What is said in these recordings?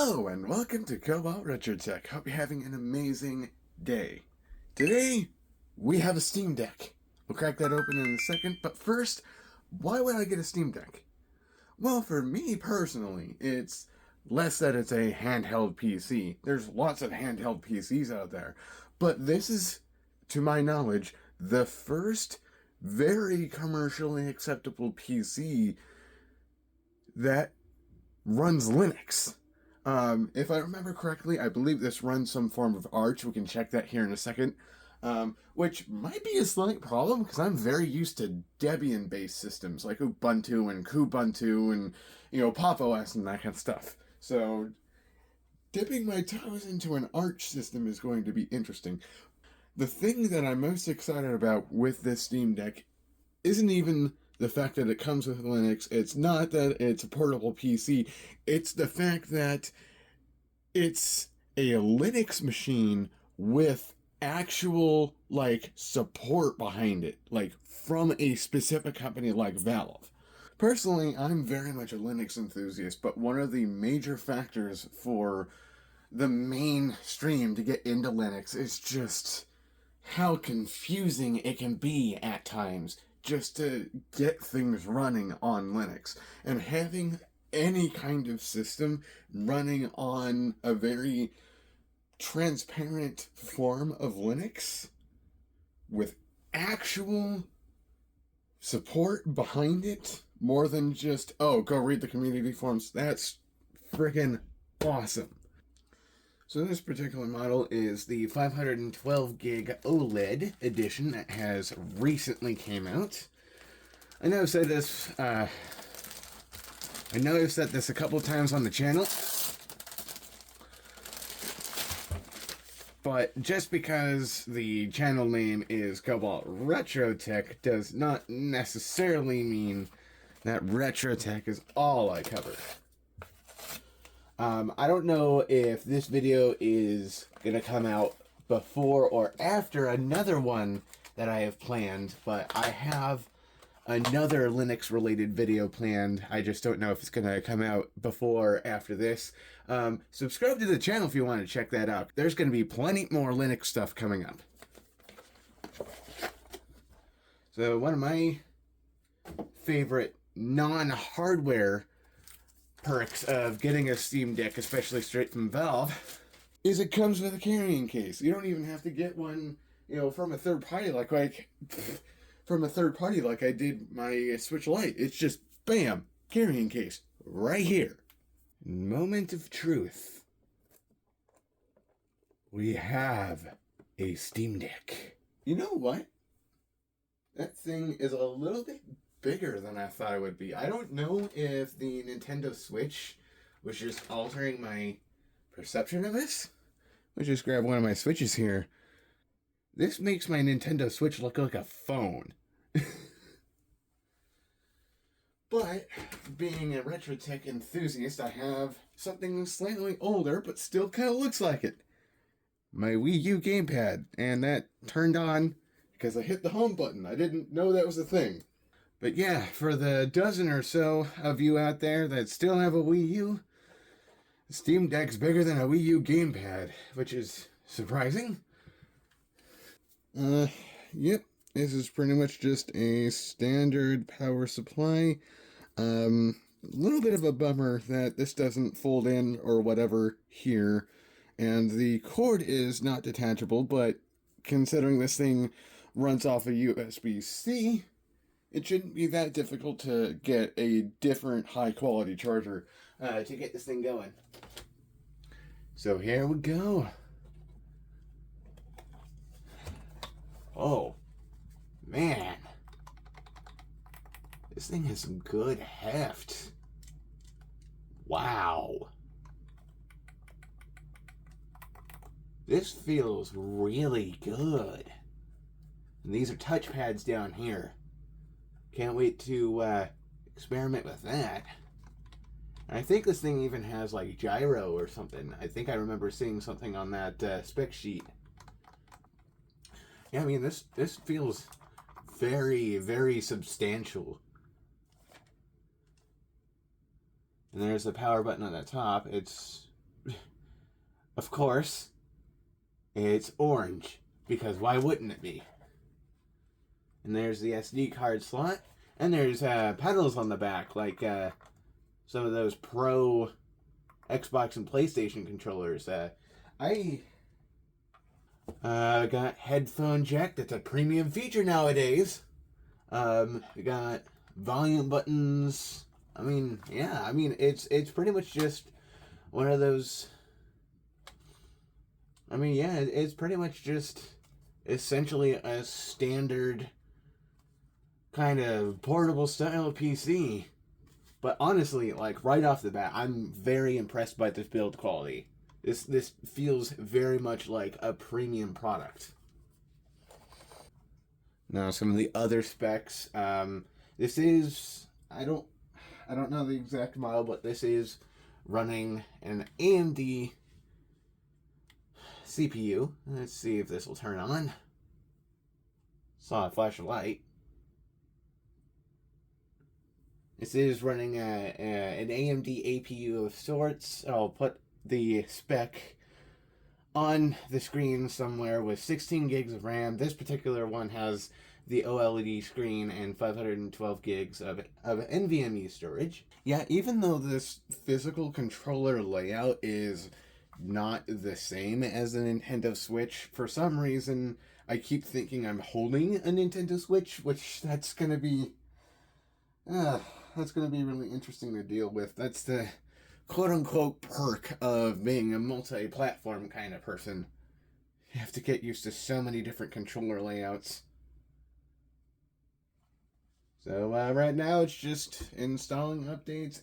Hello and welcome to Cobalt Retro Tech. Hope you're having an amazing day. Today, we have a Steam Deck. We'll crack that open in a second, but first, why would I get a Steam Deck? Well, for me personally, it's less that it's a handheld PC. There's lots of handheld PCs out there, but this is, to my knowledge, the first very commercially acceptable PC that runs Linux. If I remember correctly, I believe this runs some form of Arch. We can check that here in a second. Which might be a slight problem because I'm very used to Debian-based systems like Ubuntu and Kubuntu and, Pop! OS and that kind of stuff. So, dipping my toes into an Arch system is going to be interesting. The thing that I'm most excited about with this Steam Deck isn't even the fact that it comes with Linux. It's not that it's a portable PC. It's the fact that it's a Linux machine with actual, support behind it, from a specific company like Valve. Personally, I'm very much a Linux enthusiast, but one of the major factors for the mainstream to get into Linux is just how confusing it can be at times just to get things running on Linux. And having any kind of system running on a very transparent form of Linux with actual support behind it, more than just, oh, go read the community forums, that's friggin' awesome. So this particular model is the 512 gig OLED edition that has recently came out. I know I've said this a couple times on the channel, but just because the channel name is Cobalt Retro Tech does not necessarily mean that Retro Tech is all I cover. I don't know if this video is going to come out before or after another one that I have planned, but I have another Linux-related video planned. I just don't know if it's going to come out before or after this. Subscribe to the channel if you want to check that out. There's going to be plenty more Linux stuff coming up. So one of my favorite non-hardware perks of getting a Steam Deck, especially straight from Valve, is it comes with a carrying case. You don't even have to get one, from a third party like I did my Switch Lite. It's just bam, carrying case right here. Moment of truth. We have a Steam Deck. You know what? That thing is a little bit bigger than I thought it would be. I don't know if the Nintendo Switch was just altering my perception of this. Let's just grab one of my Switches here. This makes my Nintendo Switch look like a phone. But, being a retro tech enthusiast, I have something slightly older, but still kind of looks like it. My Wii U gamepad, and that turned on because I hit the home button. I didn't know that was a thing. But yeah, for the dozen or so of you out there that still have a Wii U, the Steam Deck's bigger than a Wii U gamepad, which is surprising. Yep, this is pretty much just a standard power supply. A little bit of a bummer that this doesn't fold in or whatever here, and the cord is not detachable, but considering this thing runs off a USB-C, it shouldn't be that difficult to get a different high-quality charger to get this thing going. So here we go. Oh, man. This thing has some good heft. Wow. This feels really good. And these are touchpads down here. Can't wait to experiment with that. And I think this thing even has gyro or something. I think I remember seeing something on that spec sheet. Yeah, I mean, this feels very, very substantial. And there's the power button on the top. It's Of course, it's orange, because why wouldn't it be? And there's the SD card slot, and there's pedals on the back, like some of those pro Xbox and PlayStation controllers. I got headphone jack. That's a premium feature nowadays. We got volume buttons. I mean, yeah. I mean, it's pretty much just one of those. I mean, yeah. It's pretty much just essentially a standard kind of portable style PC. But honestly, like right off the bat, I'm very impressed by this build quality. This feels very much like a premium product. Now, some of the other specs. This is I don't know the exact model, but this is running an AMD CPU. Let's see if this will turn on. Saw a flash of light. This is running an AMD APU of sorts. I'll put the spec on the screen somewhere with 16 gigs of RAM. This particular one has the OLED screen and 512 gigs of NVMe storage. Yeah, even though this physical controller layout is not the same as the Nintendo Switch, for some reason I keep thinking I'm holding a Nintendo Switch, which that's gonna be really interesting to deal with. That's the quote unquote perk of being a multi platform kind of person. You have to get used to so many different controller layouts. So right now it's just installing updates.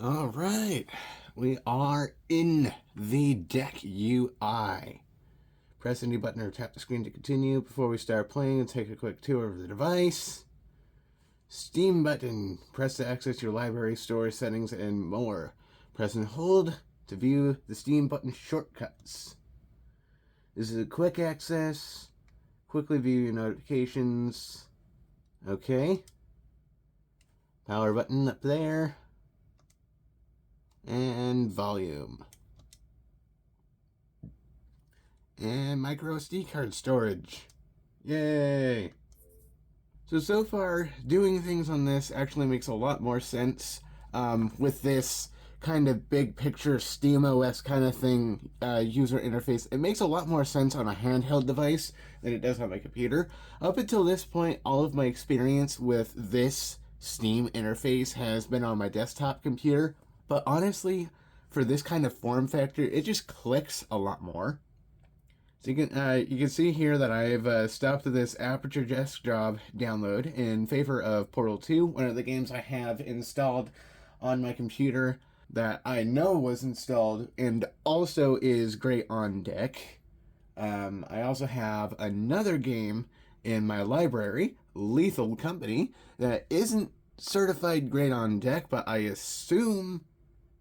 Alright, we are in the deck UI. Press any button or tap the screen to continue. Before we start playing, take a quick tour of the device. Steam button. Press to access your library, storage settings, and more. Press and hold to view the Steam button shortcuts. This is a quick access. Quickly view your notifications. Okay. Power button up there. And volume. And micro SD card storage. Yay! So far, doing things on this actually makes a lot more sense with this kind of big picture SteamOS kind of thing user interface. It makes a lot more sense on a handheld device than it does on my computer. Up until this point, all of my experience with this Steam interface has been on my desktop computer. But honestly, for this kind of form factor, it just clicks a lot more. So you can see here that I've stopped this Aperture Desktop download in favor of Portal 2, one of the games I have installed on my computer that I know was installed and also is great on deck. I also have another game in my library, Lethal Company, that isn't certified great on deck, but I assume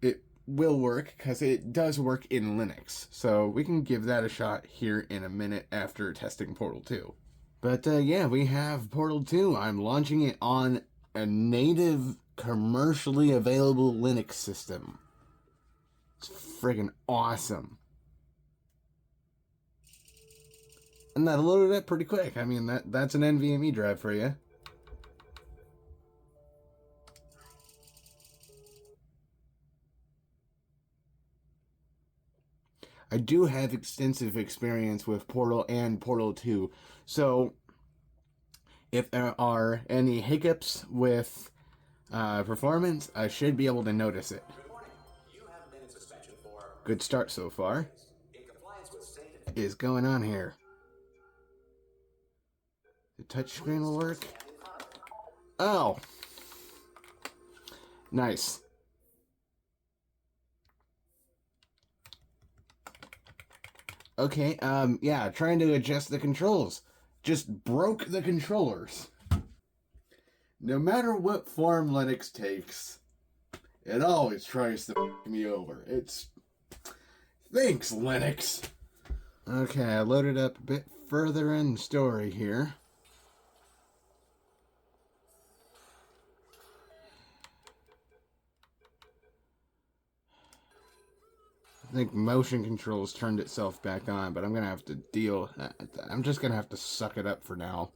it will work because it does work in Linux. So we can give that a shot here in a minute after testing Portal 2. But yeah, we have Portal 2. I'm launching it on a native commercially available Linux system. It's friggin' awesome. And that loaded up pretty quick. I mean, that's an NVMe drive for you. I do have extensive experience with Portal and Portal 2. So if there are any hiccups with performance, I should be able to notice it. Good start so far. What is going on here? The touchscreen will work? Oh! Nice. Okay, yeah, trying to adjust the controls. Just broke the controllers. No matter what form Linux takes, it always tries to f me over. Thanks, Linux! Okay, I loaded up a bit further in the story here. I think motion controls turned itself back on, but I'm gonna have to deal. I'm just gonna have to suck it up for now,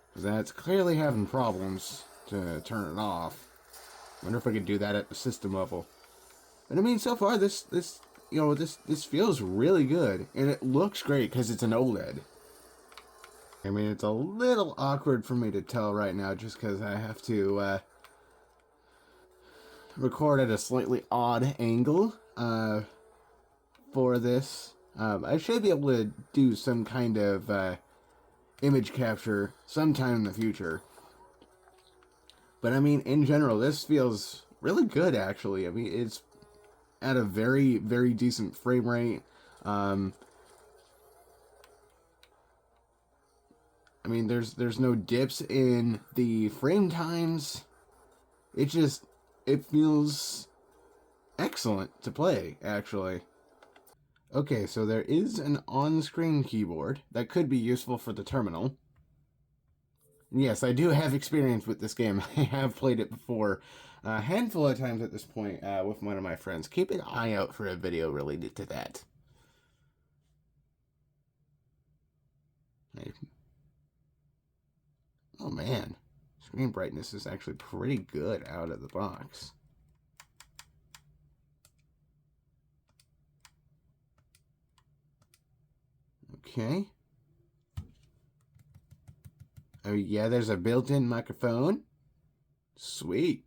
because that's clearly having problems to turn it off. Wonder if I could do that at the system level. But I mean, so far this feels really good, and it looks great because it's an OLED. I mean, it's a little awkward for me to tell right now, just because I have to record at a slightly odd angle for this. I should be able to do some kind of image capture sometime in the future. But I mean, in general, this feels really good, actually. I mean, it's at a very, very decent frame rate. I mean, there's no dips in the frame times. It feels excellent to play, actually. Okay, so there is an on-screen keyboard that could be useful for the terminal. Yes, I do have experience with this game. I have played it before a handful of times at this point with one of my friends. Keep an eye out for a video related to that. Oh man, screen brightness is actually pretty good out of the box. Okay. Oh yeah, there's a built-in microphone. Sweet.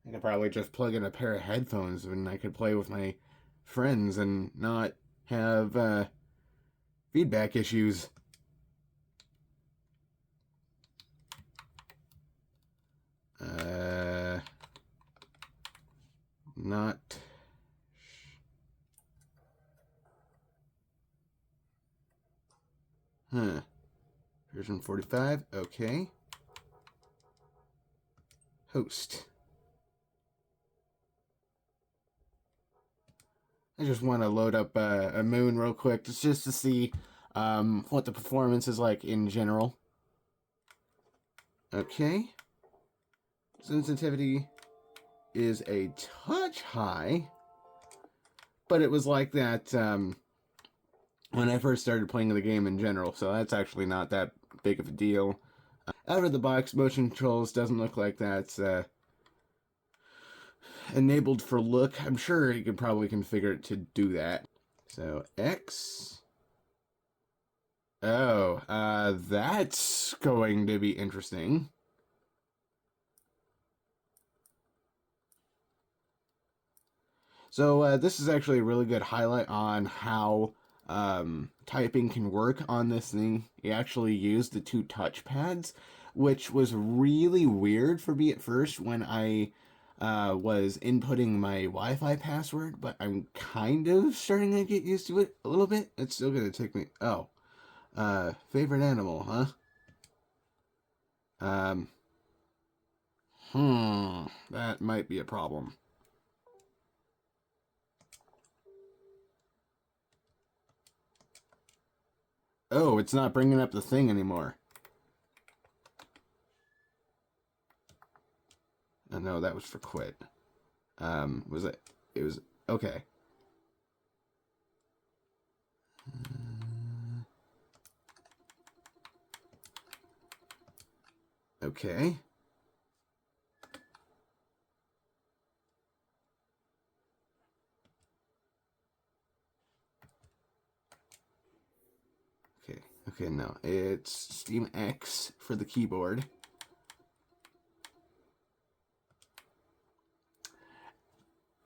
I could probably just plug in a pair of headphones and I could play with my friends and not have feedback issues. Not. Huh. Version 45. Okay. Host. I just want to load up a Moon real quick just to see what the performance is like in general. Okay. Sensitivity is a touch high, but it was like that when I first started playing the game in general, so that's actually not that big of a deal. Out of the box, motion controls doesn't look like that's enabled for look. I'm sure you could probably configure it to do that. So X. Oh, that's going to be interesting. So this is actually a really good highlight on how typing can work on this thing. You actually use the two touchpads, which was really weird for me at first when I was inputting my Wi-Fi password, but I'm kind of starting to get used to it a little bit. It's still going to take me... Oh. Favorite animal, huh? That might be a problem. Oh, it's not bringing up the thing anymore. Oh, no, that was for quit. Was it? It was... Okay. Okay. Okay. Okay, no. It's Steam X for the keyboard.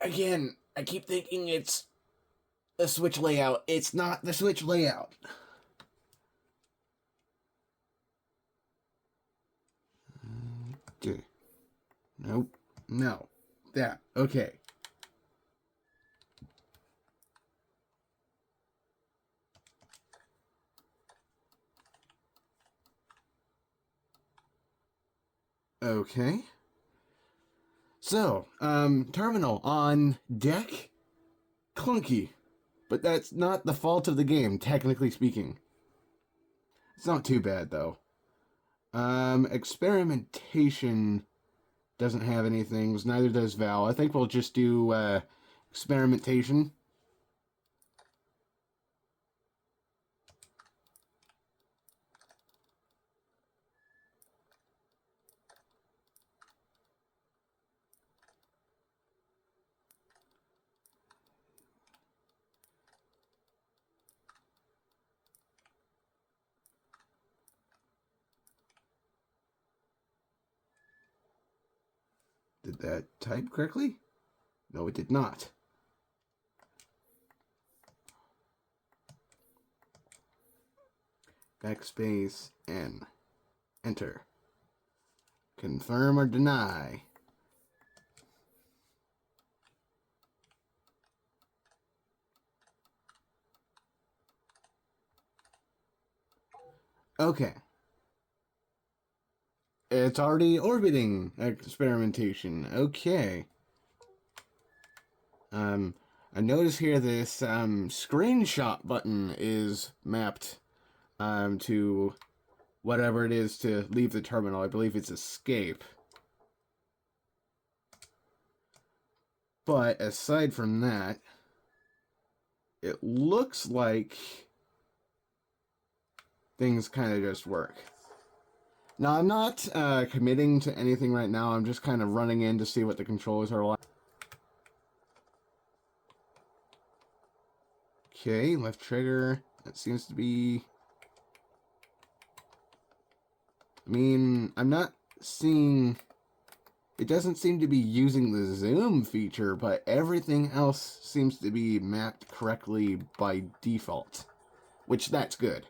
Again, I keep thinking it's the Switch layout. It's not the Switch layout. Okay. Nope. No. That. Okay. Okay. So, terminal on deck, clunky. But that's not the fault of the game, technically speaking. It's not too bad, though. Experimentation doesn't have any things. Neither does Val. I think we'll just do experimentation. Did that type correctly? No, it did not. Backspace N. Enter. Confirm or deny. Okay. It's already orbiting experimentation. Okay. I notice here this screenshot button is mapped to whatever it is to leave the terminal. I believe it's escape. But aside from that, it looks like things kind of just work. Now, I'm not committing to anything right now. I'm just kind of running in to see what the controls are like. Okay, left trigger. That seems to be... I mean, I'm not seeing... It doesn't seem to be using the zoom feature, but everything else seems to be mapped correctly by default. Which, that's good.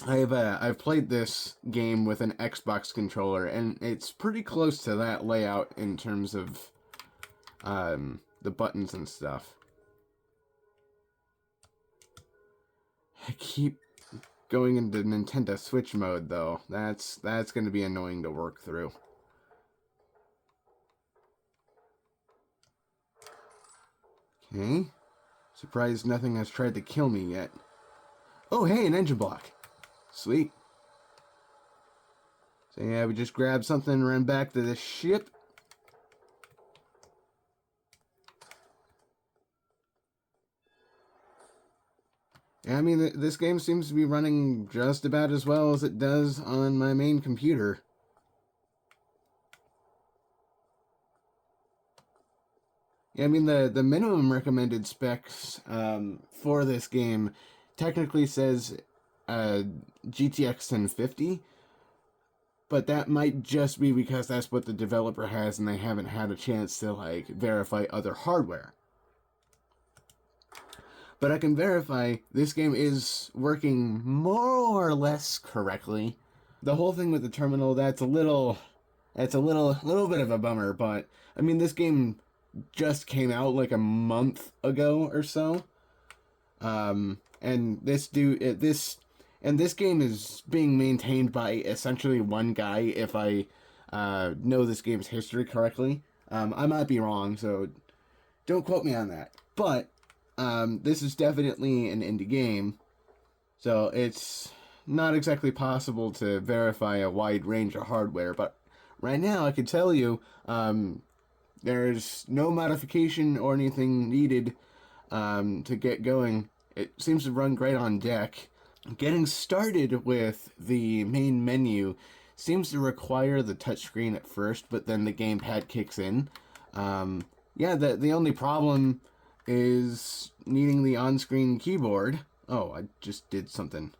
I've played this game with an Xbox controller, and it's pretty close to that layout in terms of the buttons and stuff. I keep going into Nintendo Switch mode, though. That's going to be annoying to work through. Okay. Surprised nothing has tried to kill me yet. Oh, hey, an engine block. Sweet. So yeah, we just grabbed something and ran back to the ship. Yeah, I mean, this game seems to be running just about as well as it does on my main computer. Yeah, I mean, the minimum recommended specs for this game technically says GTX 1050, but that might just be because that's what the developer has and they haven't had a chance to, like, verify other hardware. But I can verify this game is working more or less correctly. The whole thing with the terminal, that's a little bit of a bummer, but I mean, this game just came out like a month ago or so. And this game is being maintained by essentially one guy, if I know this game's history correctly. I might be wrong, so don't quote me on that. But this is definitely an indie game, so it's not exactly possible to verify a wide range of hardware. But right now, I can tell you, there's no modification or anything needed to get going. It seems to run great on deck. Getting started with the main menu seems to require the touchscreen at first, but then the gamepad kicks in. Yeah, the only problem is needing the on-screen keyboard. Oh, I just did something.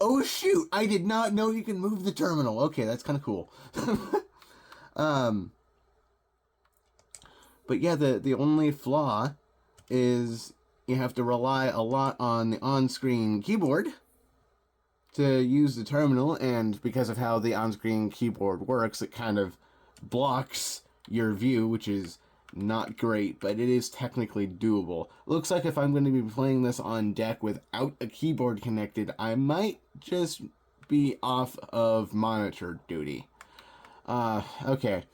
Oh shoot, I did not know you can move the terminal. Okay, that's kind of cool. But yeah, the only flaw is you have to rely a lot on the on-screen keyboard to use the terminal, and because of how the on-screen keyboard works, it kind of blocks your view, which is not great, but it is technically doable. Looks like if I'm going to be playing this on deck without a keyboard connected, I might just be off of monitor duty. Okay.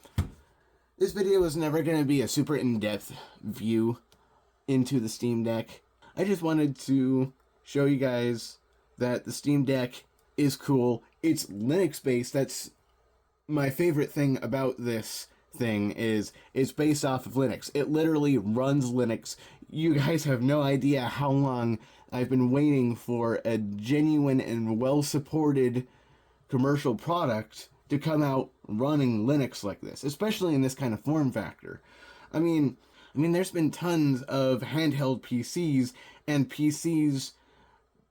This video is never going to be a super in-depth view into the Steam Deck. I just wanted to show you guys that the Steam Deck is cool. It's Linux based. That's my favorite thing about this thing is it's based off of Linux. It literally runs Linux. You guys have no idea how long I've been waiting for a genuine and well-supported commercial product to come out running Linux like this, especially in this kind of form factor. I mean, there's been tons of handheld PCs and PCs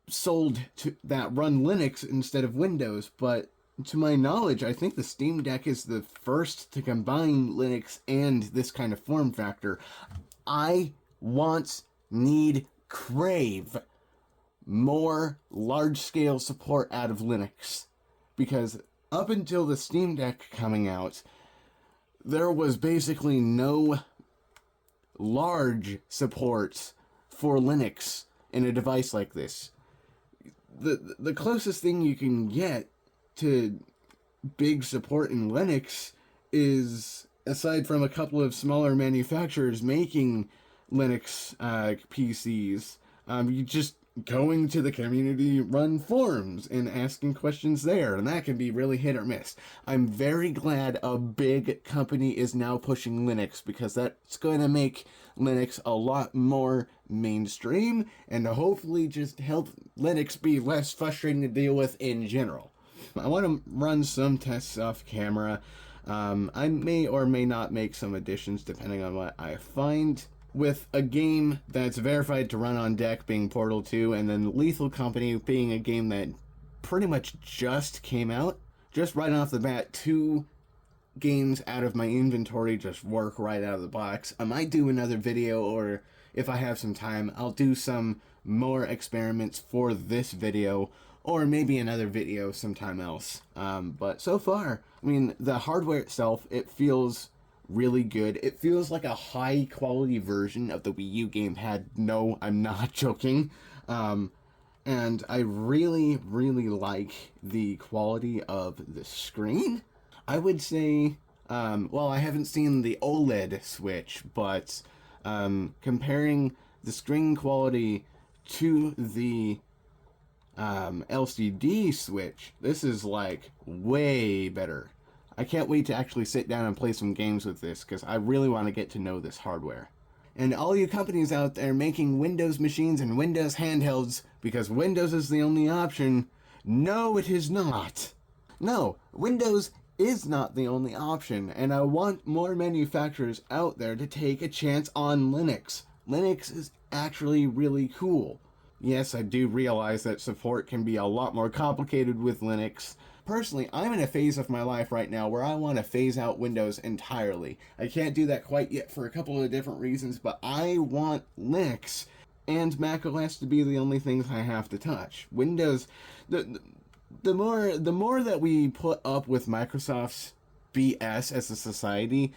sold that run Linux instead of Windows, but to my knowledge, I think the Steam Deck is the first to combine Linux and this kind of form factor. I crave more large-scale support out of Linux, because up until the Steam Deck coming out, there was basically no large support for Linux in a device like this. The closest thing you can get to big support in Linux is, aside from a couple of smaller manufacturers making Linux PCs, you just going to the community run forums and asking questions there, and that can be really hit or miss. I'm very glad a big company is now pushing Linux, because that's going to make Linux a lot more mainstream and hopefully just help Linux be less frustrating to deal with in general. I want to run some tests off camera. I may or may not make some additions depending on what I find. With a game that's verified to run on deck being Portal 2, and then Lethal Company being a game that pretty much just came out, just right off the bat, 2 games out of my inventory just work right out of the box. I might do another video, or if I have some time, I'll do some more experiments for this video, or maybe another video sometime else. But so far, the hardware itself, it feels really good. It feels like a high quality version of the Wii U gamepad. No, I'm not joking. And I really, really like the quality of the screen. I would say, well, I haven't seen the OLED Switch, but comparing the screen quality to the LCD Switch, this is like way better. I can't wait to actually sit down and play some games with this, because I really want to get to know this hardware. And all you companies out there making Windows machines and Windows handhelds, because Windows is the only option, no, it is not. No, Windows is not the only option, and I want more manufacturers out there to take a chance on Linux. Linux is actually really cool. Yes, I do realize that support can be a lot more complicated with Linux. Personally, I'm in a phase of my life right now where I want to phase out Windows entirely. I can't do that quite yet for a couple of different reasons, but I want Linux and macOS to be the only things I have to touch. Windows, the more that we put up with Microsoft's BS as a society,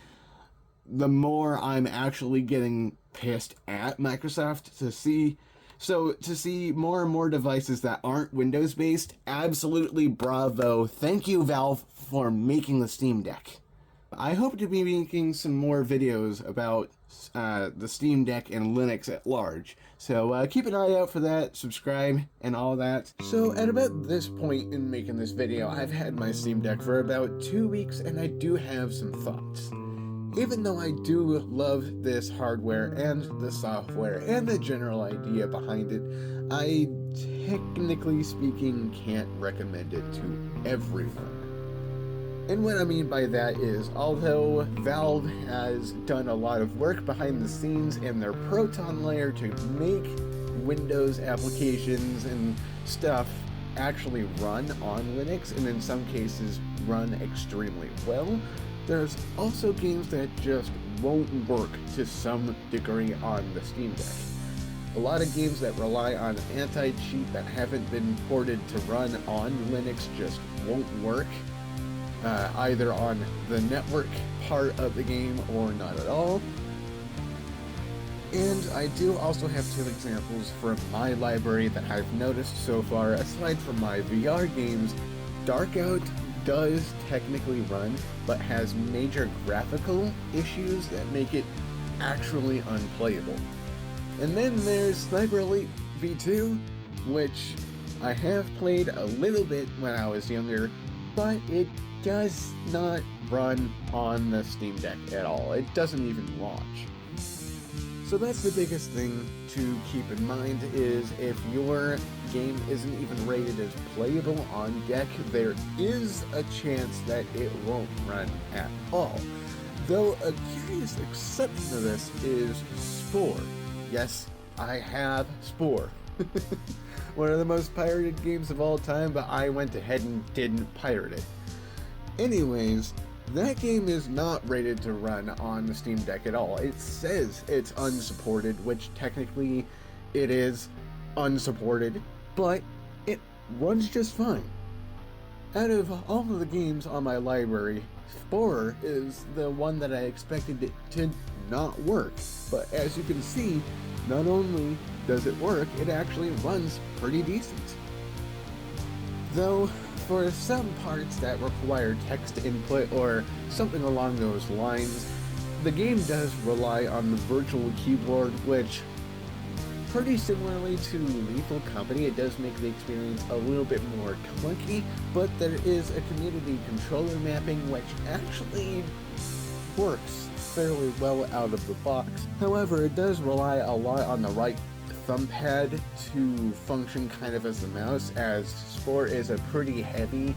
the more I'm actually getting pissed at Microsoft to see more and more devices that aren't Windows-based. Absolutely bravo. Thank you, Valve, for making the Steam Deck. I hope to be making some more videos about the Steam Deck and Linux at large. So keep an eye out for that, subscribe, and all that. So at about this point in making this video, I've had my Steam Deck for about 2 weeks, and I do have some thoughts. Even though I do love this hardware and the software and the general idea behind it, I, technically speaking, can't recommend it to everyone. And what I mean by that is, although Valve has done a lot of work behind the scenes in their Proton layer to make Windows applications and stuff actually run on Linux, and in some cases run extremely well, there's also games that just won't work to some degree on the Steam Deck. A lot of games that rely on anti-cheat that haven't been ported to run on Linux just won't work, either on the network part of the game or not at all. And I do also have 2 examples from my library that I've noticed so far. Aside from my VR games, Darkout does technically run, but has major graphical issues that make it actually unplayable. And then there's Sniper Elite V2, which I have played a little bit when I was younger, but it does not run on the Steam Deck at all. It doesn't even launch. So that's the biggest thing to keep in mind, is if your game isn't even rated as playable on deck, there is a chance that it won't run at all. Though a curious exception to this is Spore. Yes, I have Spore. One of the most pirated games of all time, but I went ahead and didn't pirate it. Anyways, that game is not rated to run on the Steam Deck at all. It says it's unsupported, which technically it is unsupported, but it runs just fine. Out of all of the games on my library, Spore is the one that I expected it to not work. But as you can see, not only does it work, it actually runs pretty decent. Though, for some parts that require text input or something along those lines, the game does rely on the virtual keyboard, which, pretty similarly to Lethal Company, it does make the experience a little bit more clunky, but there is a community controller mapping which actually works fairly well out of the box. However, it does rely a lot on the right thumb pad to function kind of as the mouse, as Spore is a pretty heavy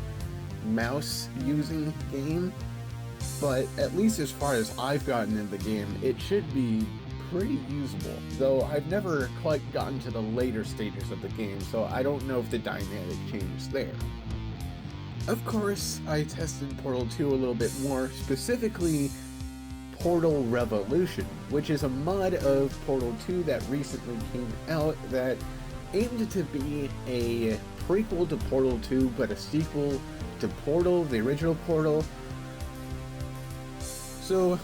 mouse using game, but at least as far as I've gotten in the game, it should be pretty usable, though I've never quite gotten to the later stages of the game, so I don't know if the dynamic changed there. Of course, I tested Portal 2 a little bit more, specifically Portal Revolution, which is a mod of Portal 2 that recently came out that aimed to be a prequel to Portal 2, but a sequel to Portal, the original Portal. So,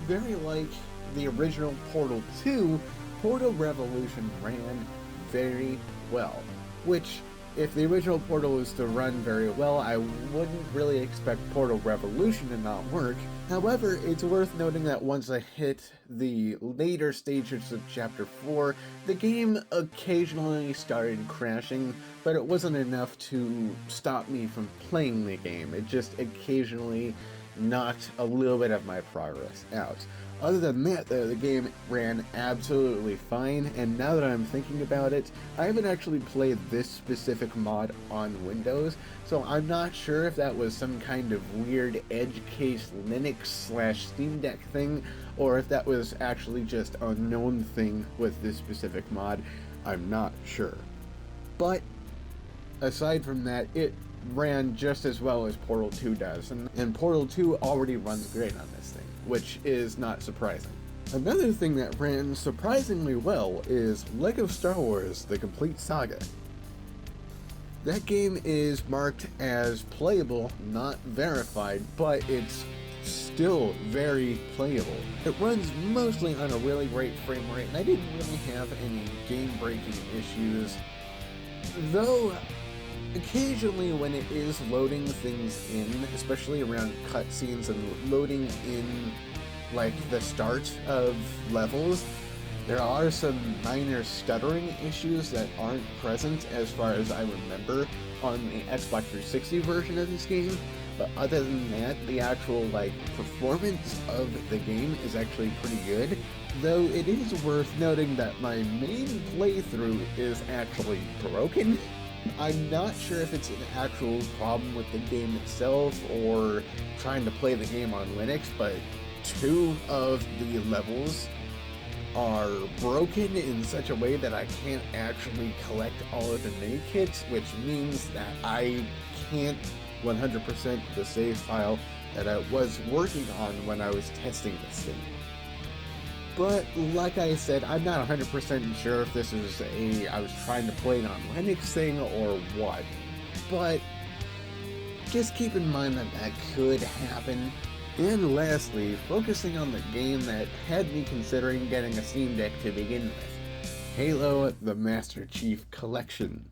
very like the original Portal 2, Portal Revolution ran very well, which, if the original Portal was to run very well, I wouldn't really expect Portal Revolution to not work. However, it's worth noting that once I hit the later stages of Chapter 4, the game occasionally started crashing, but it wasn't enough to stop me from playing the game. It just occasionally knocked a little bit of my progress out. Other than that, though, the game ran absolutely fine, and now that I'm thinking about it, I haven't actually played this specific mod on Windows, so I'm not sure if that was some kind of weird edge case Linux/Steam Deck thing, or if that was actually just a known thing with this specific mod. I'm not sure. But aside from that, it ran just as well as Portal 2 does, and Portal 2 already runs great on this thing, which is not surprising. Another thing that ran surprisingly well is LEGO Star Wars: The Complete Saga. That game is marked as playable, not verified, but it's still very playable. It runs mostly on a really great frame rate, and I didn't really have any game-breaking issues, though occasionally when it is loading things in, especially around cutscenes and loading in like the start of levels, there are some minor stuttering issues that aren't present as far as I remember on the Xbox 360 version of this game. But other than that, the actual performance of the game is actually pretty good. Though it is worth noting that my main playthrough is actually broken. I'm not sure if it's an actual problem with the game itself or trying to play the game on Linux, but 2 of the levels are broken in such a way that I can't actually collect all of the mini kits, which means that I can't 100% the save file that I was working on when I was testing this thing. But like I said, I'm not 100% sure if this is I was trying to play it on Linux thing or what. But just keep in mind that that could happen. And lastly, focusing on the game that had me considering getting a Steam Deck to begin with, Halo: The Master Chief Collection.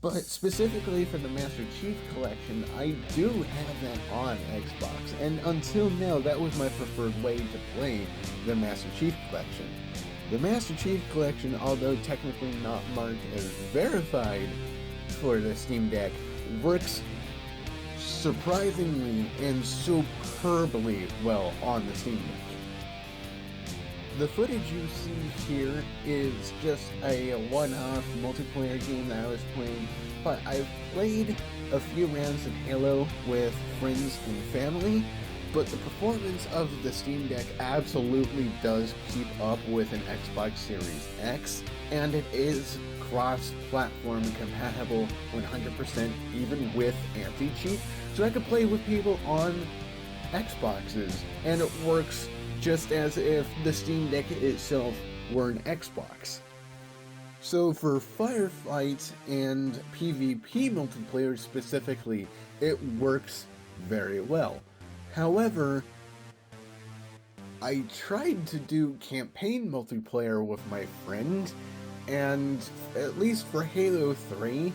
But specifically for the Master Chief Collection, I do have that on Xbox, and until now that was my preferred way to play the Master Chief Collection. The Master Chief Collection, although technically not marked as verified, for the Steam Deck works surprisingly and superbly well on the Steam Deck. The footage you see here is just a one-off multiplayer game that I was playing, but I've played a few rounds of Halo with friends and family, but the performance of the Steam Deck absolutely does keep up with an Xbox Series X, and it is cross-platform compatible 100% even with anti-cheat, so I could play with people on Xboxes, and it works just as if the Steam Deck itself were an Xbox. So for firefight and PvP multiplayer specifically, it works very well. However, I tried to do campaign multiplayer with my friend, and at least for Halo 3,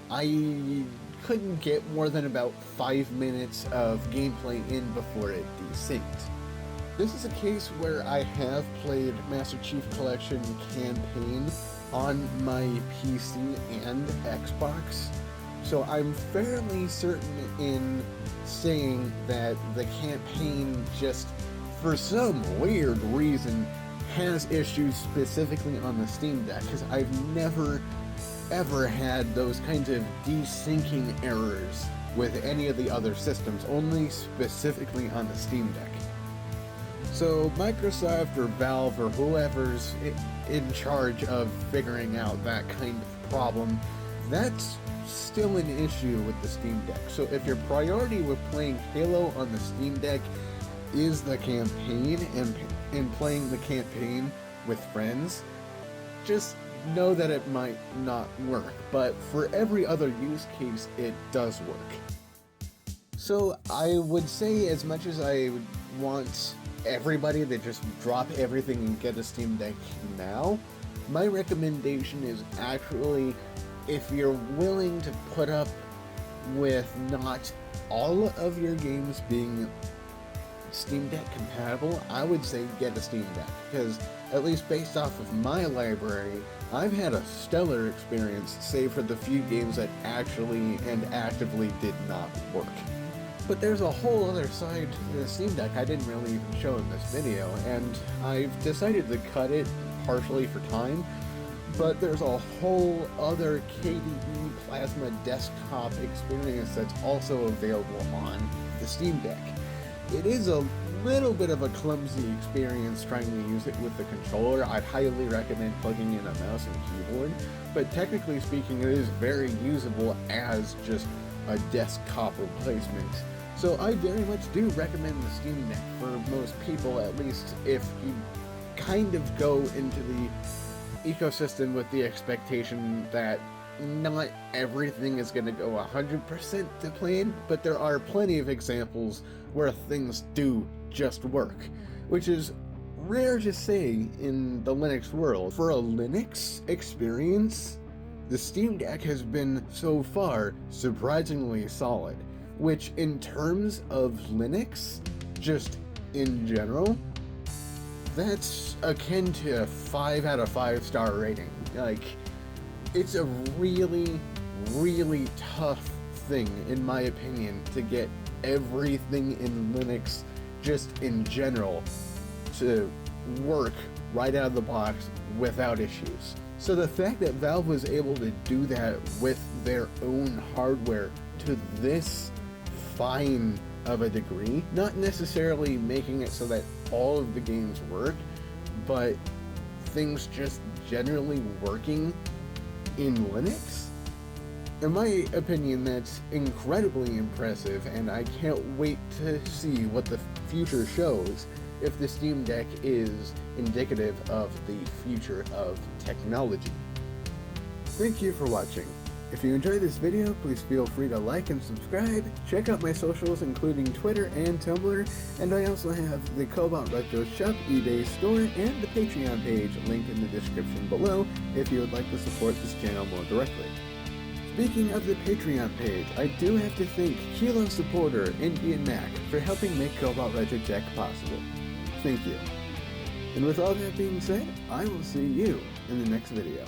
I couldn't get more than about 5 minutes of gameplay in before it desynced. This is a case where I have played Master Chief Collection campaign on my PC and Xbox, so I'm fairly certain in saying that the campaign just, for some weird reason, has issues specifically on the Steam Deck, because I've never ever had those kinds of desyncing errors with any of the other systems, only specifically on the Steam Deck. So Microsoft or Valve or whoever's in charge of figuring out that kind of problem, that's still an issue with the Steam Deck. So if your priority with playing Halo on the Steam Deck is the campaign and playing the campaign with friends, just know that it might not work. But for every other use case, it does work. So I would say, as much as I would want everybody to just drop everything and get a Steam Deck now, my recommendation is actually, if you're willing to put up with not all of your games being Steam Deck compatible, I would say get a Steam Deck, because at least based off of my library, I've had a stellar experience, save for the few games that actually and actively did not work. But there's a whole other side to the Steam Deck I didn't really even show in this video, and I've decided to cut it partially for time, but there's a whole other KDE Plasma desktop experience that's also available on the Steam Deck. It is a little bit of a clumsy experience trying to use it with the controller. I'd highly recommend plugging in a mouse and keyboard, but technically speaking, it is very usable as just a desktop replacement. So I very much do recommend the Steam Deck for most people, at least if you kind of go into the ecosystem with the expectation that not everything is going to go 100% to plan, but there are plenty of examples where things do just work, which is rare to say in the Linux world. For a Linux experience, the Steam Deck has been so far surprisingly solid, which in terms of Linux, just in general, that's akin to a 5 out of 5 star rating. Like, it's a really, really tough thing, in my opinion, to get everything in Linux, just in general, to work right out of the box without issues. So the fact that Valve was able to do that with their own hardware to this fine of a degree, not necessarily making it so that all of the games work, but things just generally working in Linux, in my opinion, that's incredibly impressive, and I can't wait to see what the future shows if the Steam Deck is indicative of the future of technology. Thank you for watching. If you enjoyed this video, please feel free to like and subscribe. Check out my socials, including Twitter and Tumblr, and I also have the CobaltRetroShop eBay store and the Patreon page linked in the description below if you would like to support this channel more directly. Speaking of the Patreon page, I do have to thank Kilo supporter Indian Mac for helping make Cobalt Retro Tech possible. Thank you. And with all that being said, I will see you in the next video.